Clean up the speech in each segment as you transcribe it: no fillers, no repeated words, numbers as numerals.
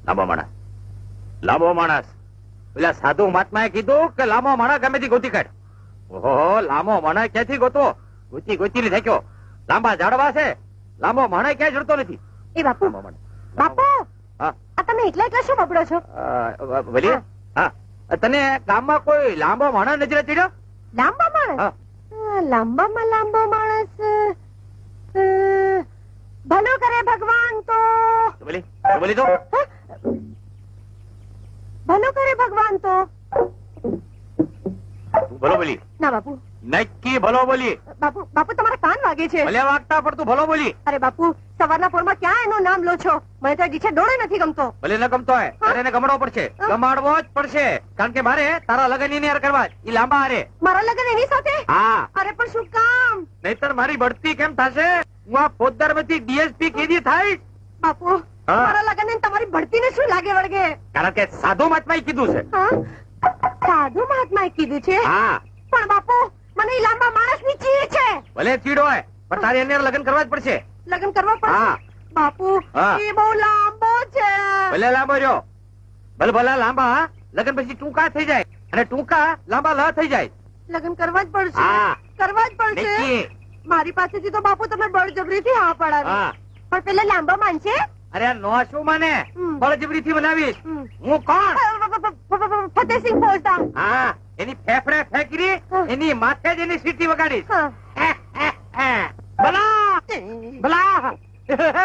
લાંબો માણસ પેલા સાધુ મહાત્માએ કીધું કે લાંબો માણસ ગમેથી ગોતી કાઢ. ઓહો, લાંબો માણસ ક્યાંથી ગોતો? ગોતી થયો. લાંબા ઝાડવા છે, લાંબો માણસ ક્યાંય જડતો નથી. એ બાપુ, બાપુ, આ તમે એકલા એકલા શું બબડો છો? બોલીએ. હા, તને ગામમાં કોઈ લાંબો માણસ નજરે ચડ્યો? લાંબા માણસ? લાંબામાં લાંબો માણસ ભલું કરે ભગવાન તો બોલી તો ભલું કરે ભગવાન તો ભલો બોલી. ના બાપુ, નક્કી ભલો બોલી. બાપુ, બાપુ તમારા કાન વાગે છે. ભલે વાગતા પણ તું ભલો બોલી. અરે બાપુ, સવારના પોરમાં ક્યાં એનું નામ લો છો? મને તો જીછે ડોળે નથી ગમતો. ભલે ન ગમતો હોય તારે એને ગમડવો પડશે. ગમાડવો જ પડશે, કારણ કે મારે તારા લગન એની હારે કરવા જ. ઈ લાંબા હારે. મારા લગન એની સાથે? હા. અરે પણ શું કામ? નહીતર મારી બઢતી કેમ થશે? હું આ ફોજદાર માંથી ડીએસપી કેદી થાય? બાપુ, મારા લગન ને તમારી ભડતીને શું લાગે વળગે? કારણ કે સાધુ મહાત્માએ કીધું છે. સાધુ મહાત્માએ કીધું છે? હા. પણ બાપુ, મને ઈ લાંબા માણસ ની ચીડ છે. ભલે ચીડ હોય પણ તારે એને લગન કરવા જ પડશે. લગન કરવા પડશે? હા. બાપુ, એ બહુ લાંબો છે. ભલે લાંબો રહ્યો, ભલે લાંબા લગન પછી ટૂંકા થઈ જાય, અને ટૂંકા લાંબા લ થઈ જાય. લગન કરવા જ પડશે? હા. કરવા જ પડશે. મારી પાસેથી તો બાપુ તમે બળજબરીથી હા પડાવી, પણ પેલા લાંબા માનશે? અરે નો શું માને? બળજબરી થી બનાવીશ. હું કોણ? ફતેહસિંહ ફોજદાર. હા, એની ફેફડે ફેંકરી, એની માથે જ એની સીટી વગાડીશ. ભલા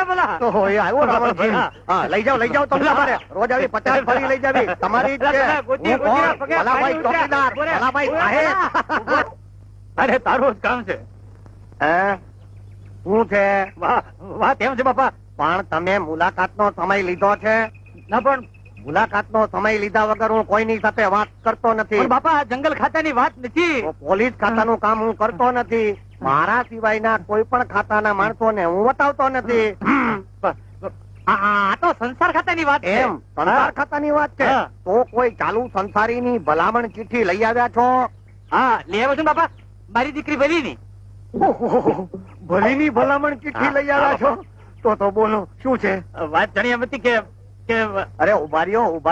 ભલા તો એ આવ્યો રાવણસિંહ. હા, લઈ જાઓ તમે અમારે રોજ આવી 50 ફરી લઈ જાવી તમારી જ છે. હું કોણ? ભલાભાઈ ચોકીદાર, ભલાભાઈ સાહેબ. અરે તારું જ કામ છે. શું છે? વાહ તેમ છે બાપા. પણ તમે મુલાકાતનો સમય લીધો છે? ના પણ મુલાકાતનો સમય લીધા વગર હું કોઈની સાથે વાત કરતો નથી. બાપા, જંગલ ખાતાની વાત નથી. પોલીસ ખાતાનું કામ હું કરતો નથી. મારા સિવાયના કોઈ પણ ખાતાના માણસોને હું બતાવતો નથી. આ તો સંસાર ખાતાની વાત છે. એમ સંસાર ખાતાની વાત છે? તો કોઈ ચાલુ સંસારીની ભલામણ ચિઠ્ઠી લઈ આવ્યા છો? હા, લઈ આવ્યો છું બાપા. મારી દીકરી ભલીની. ભલીની ભલામણ ચિઠ્ઠી લઈ આવ્યા છો? તો બોલો, શું છે વાત? જાણી એમ હતી કે અરે ઉભા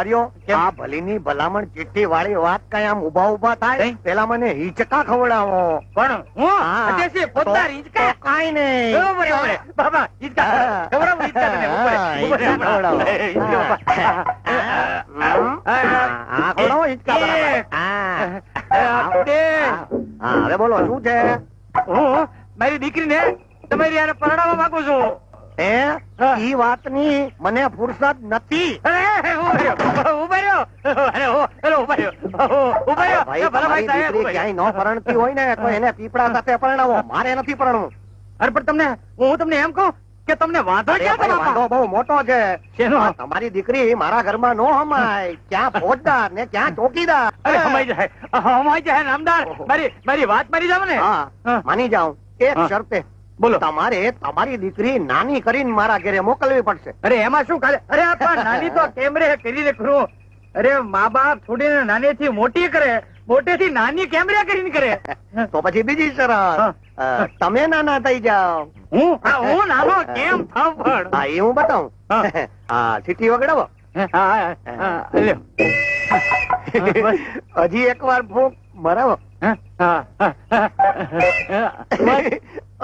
રહ્યો. આ ભલીની ભલામણ ચિઠ્ઠી વાળી વાત કઈ આમ ઉભા થાય પેલા મને હિંચકા ખવડાવો. પણ હું પોતાના હિંચકા કાઈ નહીં બાબા. હિંચકા ખવડાવો. હવે બોલો, શું છે? હું મારી દીકરીને તમારી યાર પરણાવવા માંગુ છું. ઈ વાતની મને ફુરસદ નથી. ક્યાંય ન પરણતી હોય ને તો એને પીપળા સાથે પરણાવો. મારે નથી પરણવું. અરે પણ હું તમને એમ કહું કે તમને વાંધો વાંધો બહુ મોટો છે. તમારી દીકરી મારા ઘરમાં નો હમાય. ક્યાં ફોજદાર ને ક્યાં ચોકીદાર. હમાઈ જાય નામદાર. મારી વાત મારી જાવ ને. માની જાઉં, એક શરતે. બોલો. તમારે તમારી દીકરી નાની કરીને મારા ઘરે મોકલવી પડશે. અરે એમાં શું કાલે? અરે આપા, નાની તો કેમરે કરીને કરું. અરે મા બાપ છોડીને નાની થી મોટી કરે, મોટે થી નાની કેમરે કરીને કરે. તો પછી બીજી શરત, તમે નાના થઈ જાઓ. હું નાનો કેમ થાવ? પણ હા, એ હું બતાવું. હા, સીટી વગડાવો. હજી એક વાર ફૂંક મરાવો.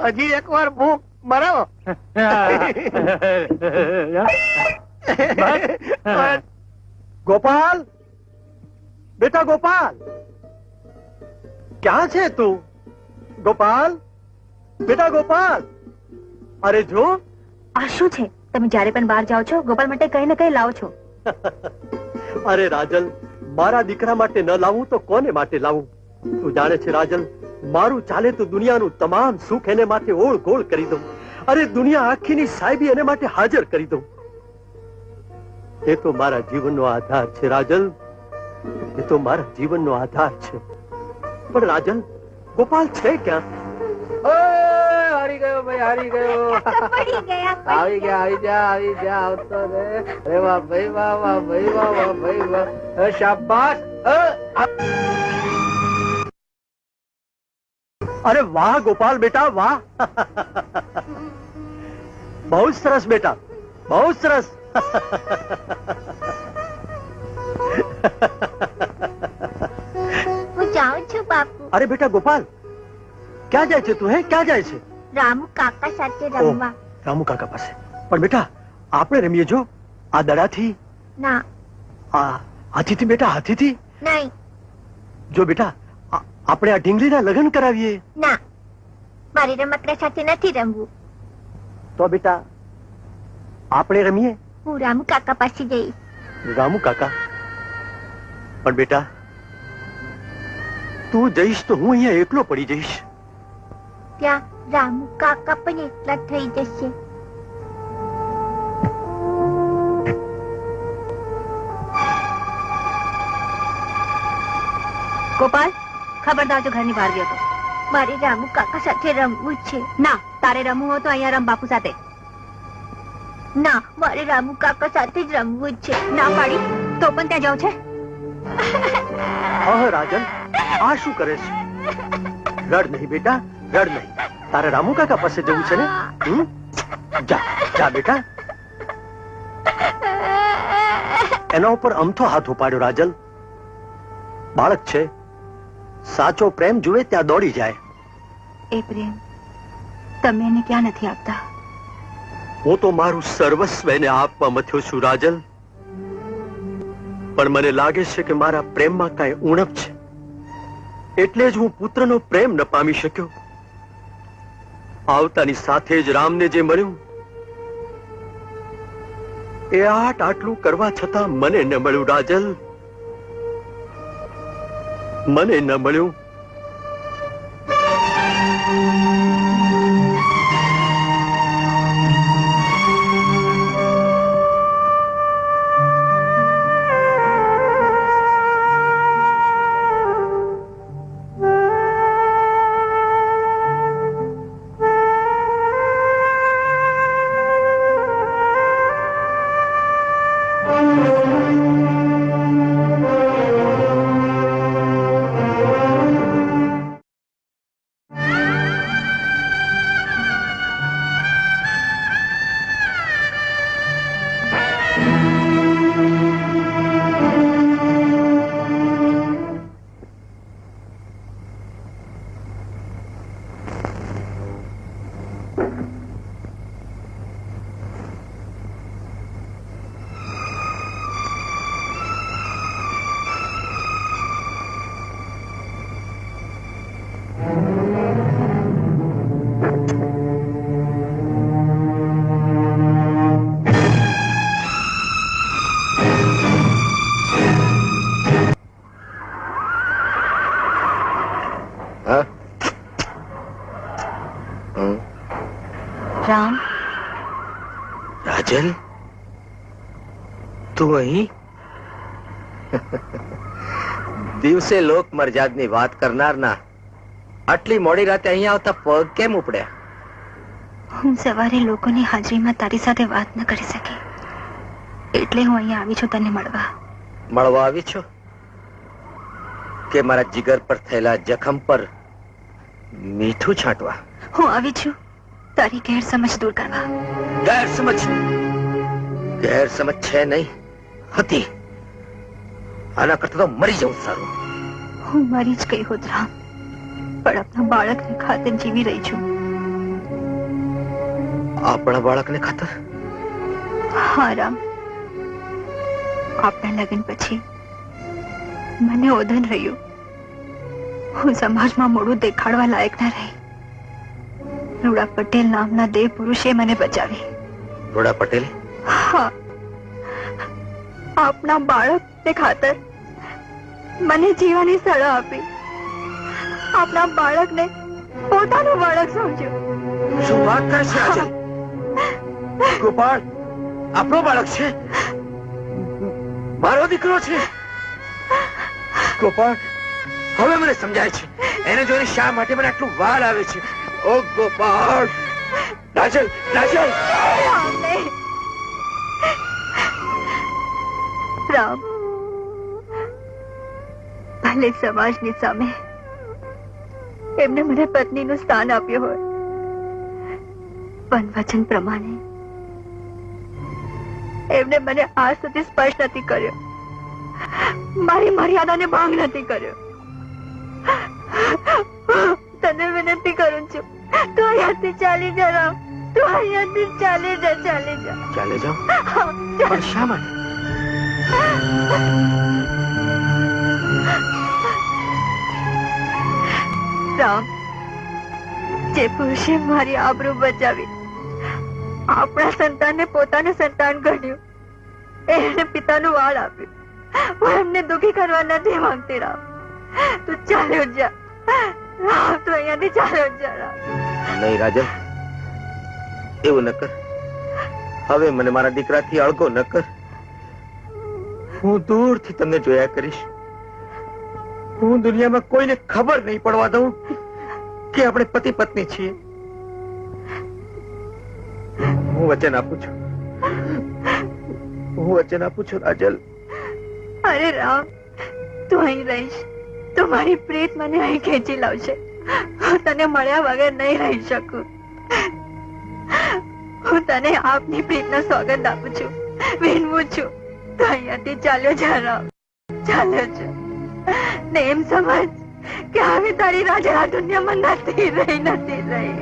હજી એક વાર ભૂખ મરાવો. ગોપાલ, બેટા ગોપાલ, ક્યાં છે તું? ગોપાલ, બેટા ગોપાલ, અરે જો. આ શું છે? તમે જયારે પણ બહાર જાઓ છો ગોપાલ માટે કઈ ને કઈ લાવો છો. અરે રાજલ, મારા દીકરા માટે ન લાવું તો કોને માટે લાવું? તું જાણે છે રાજલ, મારું ચાલે તો દુનિયાનું તમામ સુખ એને માટે ઓળ ગોળ કરી દઉં. અરે દુનિયા આખીની સાહેબી એને માટે હાજર કરી દઉં. એ તો મારા જીવનનો આધાર છે રાજલ. એ તો મારા જીવનનો આધાર છે. પણ રાજલ, ગોપાલ છે ક્યાં? હારી ગયો ભાઈ, હારી ગયો. આવી જા આવતો રે. અરે વાહ ભાઈ, વાહ ભાઈ, વાહ ભાઈ, વાહ. શાબાશ. અરે વાહ ગોપાલ બેટા, વાહ. બહુ સરસ બેટા, બહુ સરસ. હું જાઉં છું બાપુ. અરે બેટા ગોપાલ, ક્યાં જાય છે તું? હે, ક્યાં જાય છે? રામુ કાકા સાથે રમવા. રામુ કાકા પાસે. પણ બેટા આપણે રમીએ જો આ દડાથી, ના આ હાથીથી. બેટા હાથીથી નહીં. જો બેટા આપણે આ ઢીંગલીના લગ્ન કરાવીએ. ના, મારી રમકડા સાથે નથી રમવું. તો બેટા આપણે રમીએ હું રામુ કાકા પાસે જઈશ. રામુ કાકા. પણ બેટા તું જઈશ તો હું અહીંયા એકલો પડી જઈશ. ત્યાં રામુ કાકા પણ એકલા થઈ જશે. ગોપાલ, ખબરદાર જો ઘરની બહાર ગયો તો. મારે રામુ કાકા સાથે રમવું છે. ના, તારે રમવું હોય તો અહીંયા રમ બાપુ સાથે. ના, મારે રામુ કાકા સાથે જ રમવું છે. ના પાડી તો પણ ત્યાં જાવ છે. રાજન, આ શું કરે છે? રડ નહીં બેટા, રડ નહીં. તારે રામુ કાકા પાસે જવું છે ને? જા જા બેટા. એના ઉપર અમથો હાથ ઉપાડ્યો રાજલ. બાળક છે, સાચો પ્રેમ જુએ ત્યાં દોડી જાય. એ પ્રેમ તમે એને ક્યાં નથી આપતા? હું તો મારું સર્વસ્વ એને આપવા મથ્યો છું રાજલ. પણ મને લાગે છે કે મારા પ્રેમમાં કાંઈ ઉણપ છે, એટલે જ હું પુત્રનો પ્રેમ ન પામી શક્યો. આવતાની સાથે જ રામને જે મળ્યું એ આટલું કરવા છતાં મને ન મળ્યું રાજલ, મને ન મળ્યું. રામ, રાજલ, તું અહીં? દિવસે લોક મર્યાદની વાત કરનારના આટલી મોડી રાતે અહીંયા આવતા પગ કેમ ઉપડ્યા? હું સવારે લોકોની હાજરીમાં તારી સાથે વાત ન કરી શકી, એટલે હું અહીંયા આવી છું તને મળવા. મળવા આવી છો કે મારા જીગર પર થયેલા જખમ પર મીઠું છાંટવા? હું આવી છું તારી ગેરસમજ દૂર કરવા. ગેરસમજ છે નહીં, હતી. આના કરતા તો મરી જવું સારું. હું મરી જ ગઈ હોત રામ, પણ આપણા બાળકને ખાતર જીવી રહી છું. આપણા બાળકને ખાતર? હા રામ, આપણા લગ્ન પછી મને ઓધન રહ્યું. હું સમાજમાં મોડું દેખાડવા લાયક ના રહી. રૂડા પટેલ નામના દેવ પુરુષે મને બચાવી. રૂડા પટેલ? હા, આપના બાળકને ખાતર મને જીવવાની સલાહ આપી. આપના બાળકને પોતાનું બાળક સમજ્યું. શું વાત કરે છે રાજલ? ગોપાળ આપણો બાળક છે, મારો દીકરો છે. ગોપાળ, હવે મને સમજાય છે એને જોઈને શા માટે મને આટલું વાલ આવે છે. ઓ ગોપાળ! રાજલ, રાજલ! રામ, ભલે સમાજની સામે એમને મને પત્નીનું સ્થાન આપ્યું હોય, પણ વચન પ્રમાણે એમને મને આજ સુધી સ્પર્શ નથી કર્યો. મારી મર્યાદાને ભંગ નથી કર્યો. તને વિનંતી કરું છું, તું અહીંયાથી ચાલી જા રામ. તું અહીંયાથી ચાલી જા. ચાલે જાઓ હા, પણ શા માટે? રામ, જે પુરુષે મારી આબરૂ બચાવી આપણા સંતાનને પોતાનું સંતાન ગણ્યું, એને પિતાનું વાળ આપ્યું. હું એમને દુઃખી કરવા નથી માંગતી રામ. તું ચાલ્યો જા રામ, તું અહીંયાથી ચાલ્યો જા રામ. નહીં રાજલ, એવું ન કર. હવે મને મારા દીકરાથી અળગો ન કર. હું દૂરથી તમને જોયા કરીશ. હું દુનિયામાં કોઈને ખબર નહીં પડવા દઉં કે આપણે પતિ પત્ની છીએ. હું વચન આપું છું, રાજલ. અરે રામ, તું અહીં રહીશ તો મારી પ્રીત મને અહીં ખેંચી લાવશે. હું તને મળ્યા વગર નહીં રહી શકું. હું તને આપની પ્રીતના સોગંદ આપું છું, વિનવું છું. તું અહીંયાથી ચાલ્યો જા રામ, ચાલ્યો જા. ને એમ સમજ કે હવે તારી રાજા આ દુનિયામાં નથી રહી.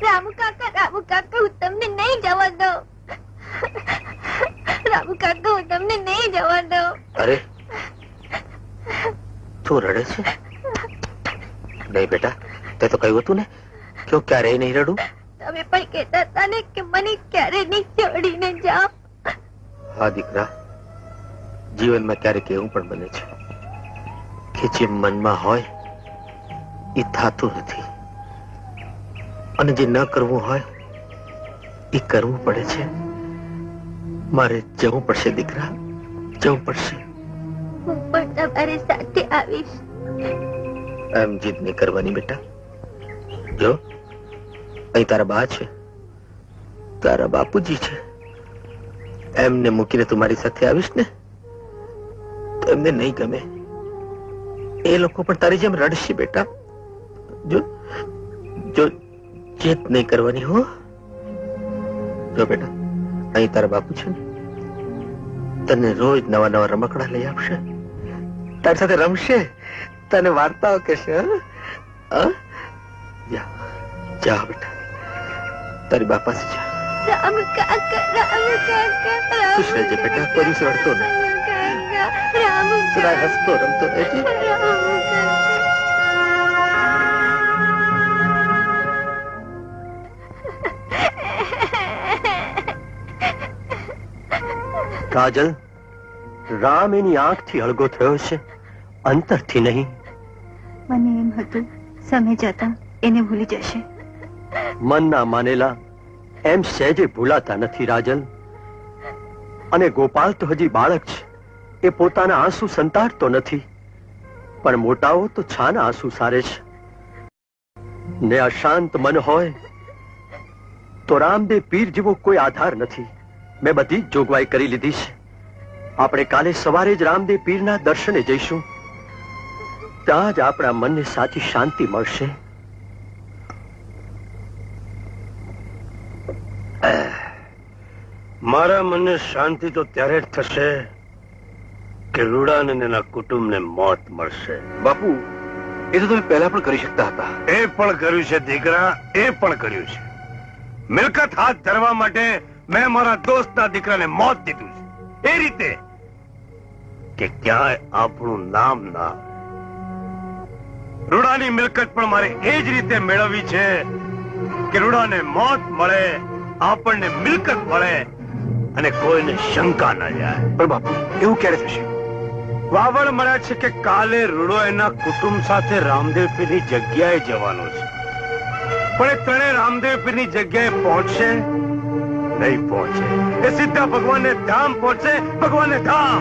રામુ કાકા, હું તમને નહીં જવા દઉં. રામુ કાકા, હું તમને નહીં જવા દઉં. અરે, તું રડે છે? નહીં બેટા, તે તો કહ્યું હતું ને કે હું ક્યારેય નહીં રડું. તમે પણ કહેતા હતા ને કે મને ક્યારે નહીં છોડીને જાઓ. હા દીકરા, જીવનમાં ક્યારેક એવું પણ બને છે કે જે મનમાં હોય એ થતું નથી, અને જે ન કરવું હોય એ કરવું પડે છે. મારે જવું પડશે દીકરા, જવું પડશે. હું પણ તમારી સાથે આવીશ. એમ જીદ નહીં કરવાની બેટા. જો અહીં તારા બા છે, તારા બાપુજી છે. એમને મૂકીને તું મારી સાથે આવીશ ને તો એમને નહીં ગમે. એ લોકો પણ તારી જેમ રડશે બેટા. જો જો જીદ નહીં કરવાની હો. જો બેટા, અહીં તારા બાપુ છે ને, તને રોજ નવા નવા રમકડા લઈ આપશે, તારી સાથે રમશે, તને વાર્તાઓ કહેશે. જા જા બેટા, તારી બા પાસે જા. રામુ કાકા, ખુશ રહેજે બેટા, કોઈ દિવસ રડતો નહીં. રામુ સદાય હસતો રમતો રહેજે. કાજલ, રામ એની આંખથી અળગો થયો છે, અંતરથી નહીં. મને એમ હતું સમય જતા એને ભૂલી જશે. મનના માનેલા એમ સહેજે ભૂલાતા નથી રાજલ. અને ગોપાલ તો હજી બાળક છે, એ પોતાના આંસુ સંતાડતો નથી, પણ મોટાઓ તો છાના આંસુ સારે છે. ને અશાંત મન હોય તો રામદેવ પીર જેવો કોઈ આધાર નથી. મેં બધી જ જોગવાઈ કરી લીધી છે. આપણે કાલે સવારે જ રામદેવ પીરના દર્શને જઈશું. ત્યાં જ આપણા મનને સાચી શાંતિ મળશે. મારા મનને શાંતિ તો ત્યારે જ થશે કે રૂડાને અને એના કુટુંબને મોત મળશે. બાપુ, એ તો તમે પહેલા પણ કરી શકતા હતા. એ પણ કર્યું છે દીકરા, એ પણ કર્યું છે. મિલકત હાથ ધરવા માટે મેં મારા દોસ્તના દીકરાને મોત દીધું છે, એ રીતે કે ક્યાંય આપણું નામ ના આવે. રૂડાની મિલકત પણ મારે એ જ રીતે મેળવવી છે કે રૂડાને મોત મળે, આપણને મિલકત મળે અને કોઈને શંકા ન જાય. પણ બાપુ, એવું ક્યારે થશે? વાવડ મળ્યા છે કે કાલે રૂડો એના કુટુંબ સાથે રામદેવ પીરની જગ્યાએ જવાનો છે, પણ એ ત્રણે રામદેવ પીરની જગ્યાએ પહોંચશે નહીં પહોંચે. એ સીધા ભગવાનને ધામ પહોંચશે, ભગવાનને ધામ.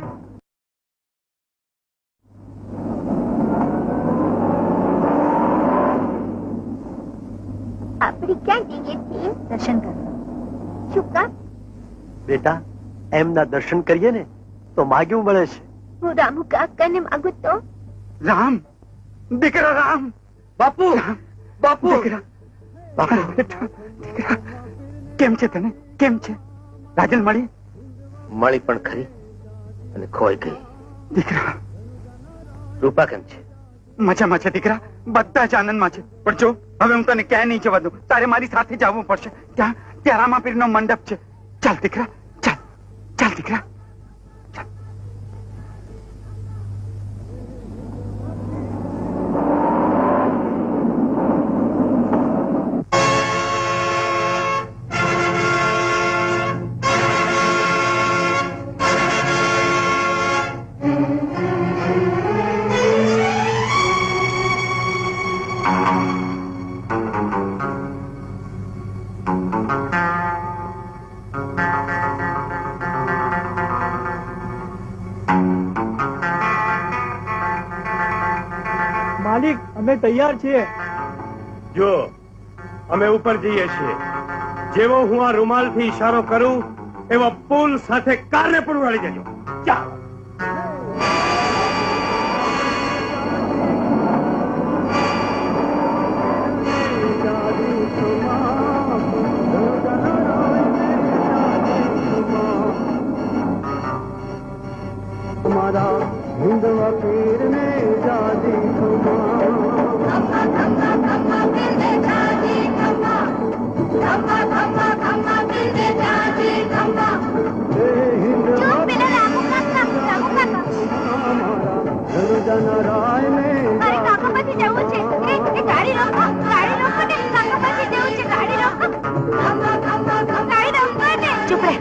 આપણે ક્યાં જઈએ છીએ? દર્શન કરવા. શું કામ? બેટા, એમના દર્શન કરીએ ને તો માગ્યું મળે છે. હું રામુ કાકાને માંગુ તો રામ, દીકરા રામ, બાપુ બાપુ દીકરા, બાપુ, બેટા, દીકરા, કેમ છે તને? કેમ છે? રાજલ મળી? મળી પણ ખરી અને ખોઈ ગઈ. દીકરા રૂપા કેમ છે? મજામાં છે દીકરા, બધા જ આનંદમાં છે. પણ જો હવે હું તને ક્યાંય નહીં જવા દઉં. તારે મારી સાથે જ આવવું પડશે. ત્યાં ત્યાં રામાપીરનો મંડપ છે. ચાલ દીકરા, ચાલ, ચાલ દીકરા. માલિક, અમે તૈયાર છીએ. જો અમે ઉપર જઈએ છીએ. જેવો હું આ રૂમાલથી ઈશારો કરું એવા પુલ સાથે કારને પણ ઉડાડી દેજો. ચાલો. મારે કાકા પાસે જવું છે. એ ગાડી રોકો ને. કાકા પાસે જવું છે. ગાડી રોકો. ગાડી રોકો ને. ચૂપ રહે.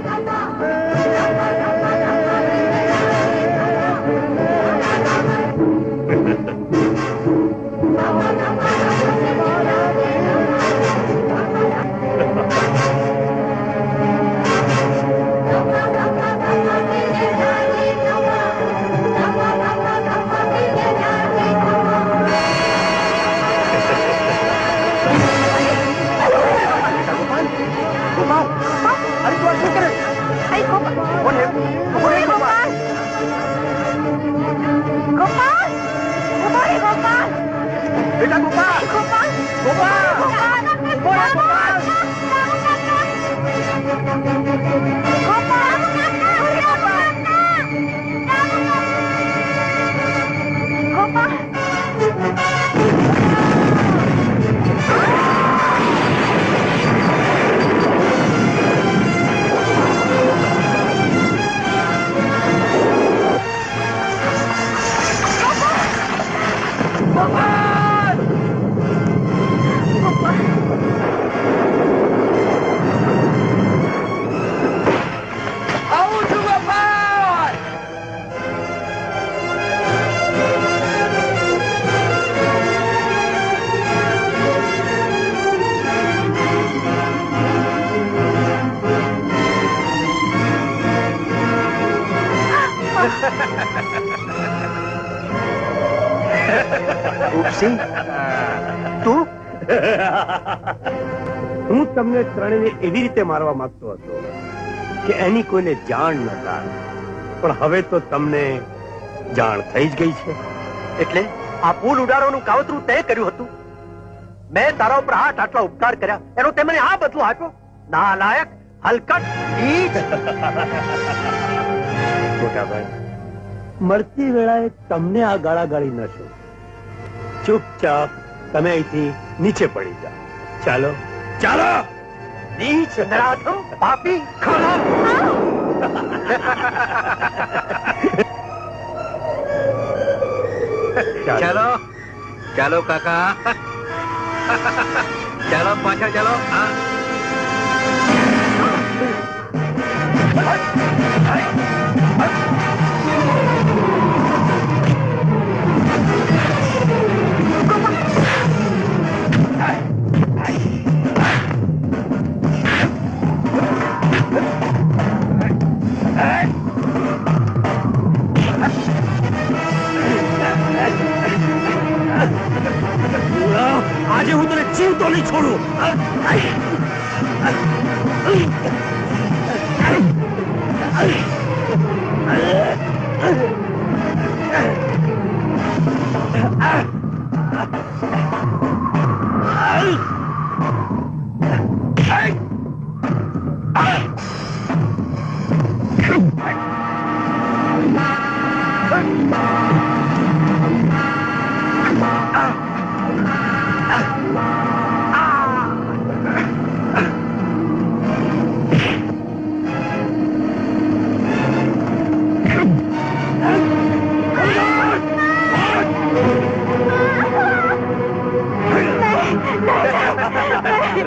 બેટા ગોપાલ, રૂપસિંહ, તું? હું તમને ત્રણેયને એવી રીતે મારવા માંગતો હતો કે એની કોઈને જાણ ન થાય, પણ હવે તો તમને જાણ થઈ જ ગઈ છે. એટલે આ પુલ ઉડાડવાનું કાવતરું તે કર્યું હતું? મેં તારા ઉપર આટલા ઉપકાર કર્યા, એનો તે મને આ બદલો આપ્યો? નાલાયક, હલકટ, નીચ! મોટાભાઈ, મળતી વેળાએ તમને આ ગાળાગાળી ન છો. ચૂપચાપ તમે અહીંથી નીચે પડી જાઓ. ચાલો ચાલો. નીચ, નરાધમ, પાપી, ખરાબ! ચાલો ચાલો કાકા, ચાલો પાછળ ચાલો. આજે હું તને જીવતો નહીં છોડું.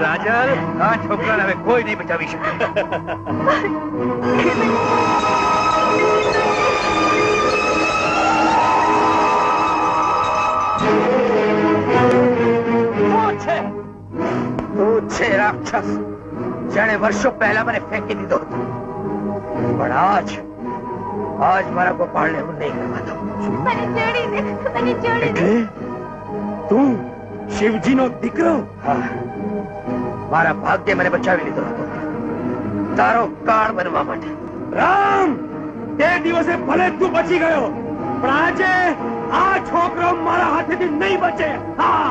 રાજલ, આ છોકરાને હવે કોઈ નહીં બચાવી શકે. તું છે રાક્ષસ, જેણે વર્ષો પહેલા મને ફેંકી દીધો હતો, પણ આજ મારા ગોપાળને હું નહીં કરવા દઉં. મને છોડી દે, મને છોડી દે. તું શિવજીનો દીકરો? મારા ભાગ્યે મને બચાવી લીધો હતો, તારો કાળ બનવા માટે. રામ, તે દિવસે ભલે તું બચી ગયો, પણ આજે આ છોકરો મારા હાથેથી નહીં બચે. હા,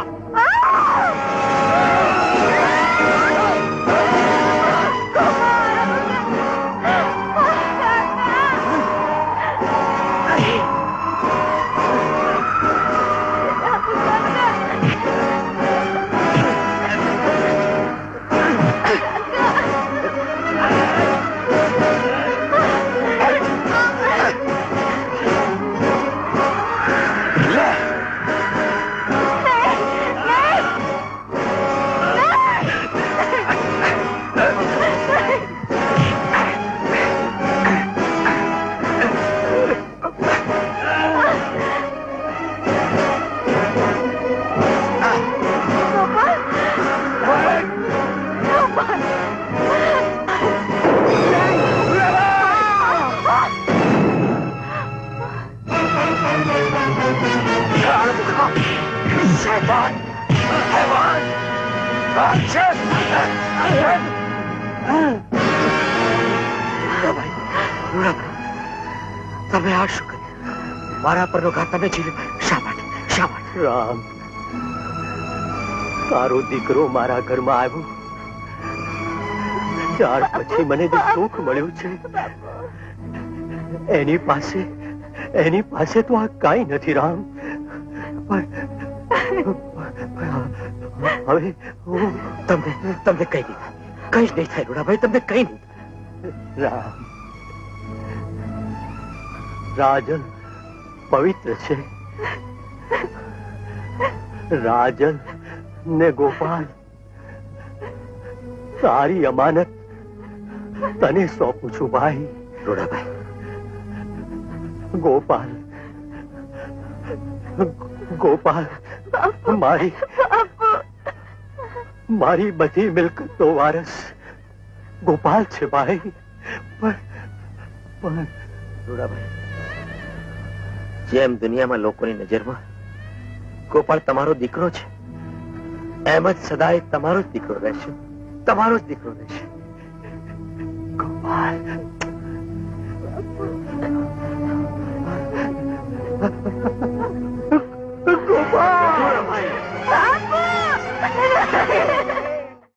તમે આ શું કર્યું? મારા પરનો ઘાત તમે ઝીલ્યો. શા માટે? શા માટે? રામ, તારો દીકરો મારા ઘરમાં આવ્યો ત્યાર પછી મને જે સુખ મળ્યું છે એની પાસે તો આ કાંઈ નથી રામ. હવે હું તમને કઈ નહીં, કઈ જ નહીં થાય રૂડાભાઈ, તમને કઈ નહીં. રામ, રાજલ પવિત્ર છે. રાજલ ને ગોપાલ, તારી અમાનત તને સોંપું છું ભાઈ. રૂડાભાઈ, ગોપાલ મારી બધી મિલકતનો વારસ ગોપાલ છે ભાઈ. પણ રૂડાભાઈ, જેમ દુનિયામાં લોકોની નજરમાં ગોપાલ તમારો દીકરો છે, એમ જ સદાય તમારો જ દીકરો રહેશે, તમારો જ દીકરો રહેશે. ગોપાલ